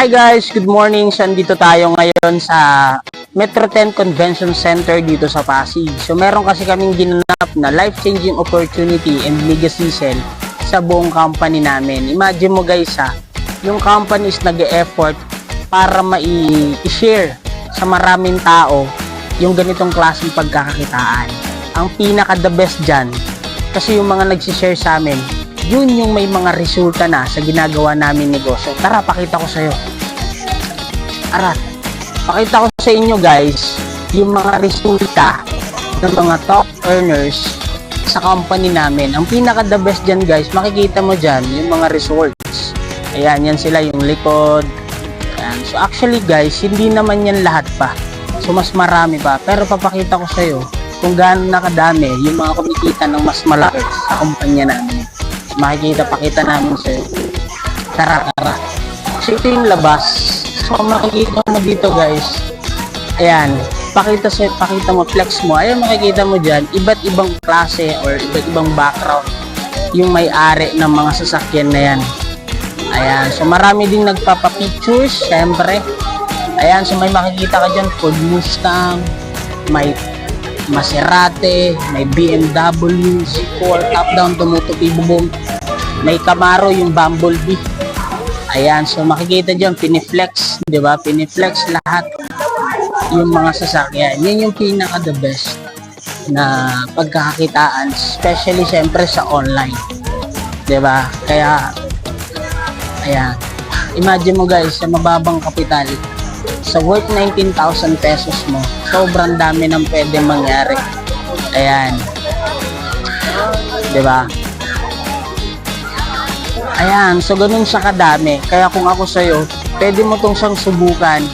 Hi guys, good morning. So, andito tayo ngayon sa Metro 10 Convention Center dito sa Pasig. So, meron kasi kaming ginanap na life-changing opportunity and legacy sale sa buong company namin. Imagine mo guys yung company is nag-e-effort para i-share sa maraming tao yung ganitong klaseng pagkakakitaan. Ang pinaka-the best dyan, kasi yung mga nagsishare sa amin, yun yung may mga resulta na sa ginagawa namin negosyo. Tara, pakita ko sa'yo. Tara, pakita ko sa inyo guys, yung mga resulta ng mga top earners sa company namin. Ang pinaka the best dyan guys, makikita mo dyan yung mga results. Ayan, yan sila yung likod. Ayan. So actually guys, hindi naman yan lahat pa. So mas marami pa. Pero papakita ko sa'yo kung gaano nakadami yung mga kumikita ng mas malaki sa kumpanya namin. Pakita namin sa'yo. Tara. So ito yung labas. So makikita mo dito guys. Ayan. Pakita mo, flex mo. Ayan, makikita mo dyan. Iba't ibang klase or iba't ibang background yung may-ari ng mga sasakyan na yan. Ayan. So marami din nagpapapictures. Syempre. Ayan. So may makikita ka dyan. Ford Mustang. May Maserati, may BMW, Z4, top-down, tumutupi bubong, may Camaro, yung Bumblebee. Ayan, so makikita dyan, piniflex, di ba? Piniflex lahat yung mga sasakyan. Yan yung pinaka-the best na pagkakakitaan, especially syempre sa online. Di ba? Kaya, ayan, imagine mo guys, sa mababang kapital, sa worth 19,000 pesos mo, sobrang dami ng pwede mangyari. Ayan. Diba? Ayan. So, ganun siya kadami. Kaya kung ako sa'yo, pwede mo tong siyang subukan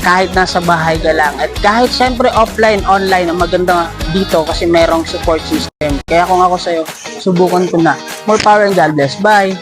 kahit nasa bahay ka lang. At kahit syempre offline, online, ang maganda dito kasi merong support system. Kaya kung ako sa'yo, subukan ko na. More power and God bless. Bye!